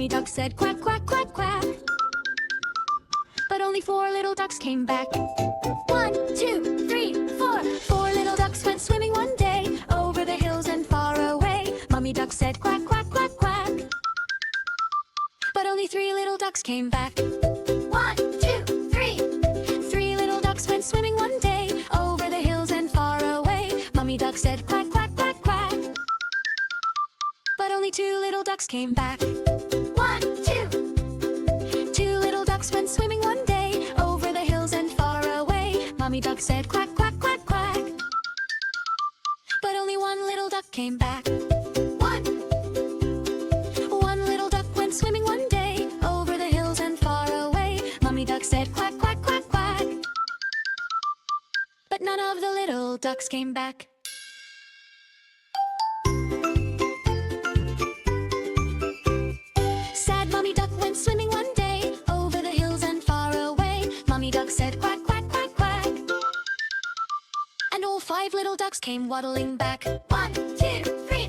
Mommy duck said quack, quack, quack, quack. But only 4 little ducks came back. 1, 2, 3, 4. 4 little ducks went swimming one day over the hills and far away. Mommy duck said quack, quack, quack, quack. But only 3 little ducks came back. 1, 2, 3. 3 little ducks went swimming one day over the hills and far away. Mommy duck said quack, quack, quack, quack. But only 2 little ducks came back. 1, 2. 2 little ducks went swimming one day over the hills and far away. Mommy duck said quack, quack, quack, quack. But only 1 little duck came back. 1 little duck went swimming one day over the hills and far away. Mommy duck said quack, quack, quack, quack. But none of the little ducks came back. Sad Mommy duck went swimming one day over the hills and far away. Mommy duck said quack, quack, quack, quack. And all 5 little ducks came waddling back. 1, 2, 3.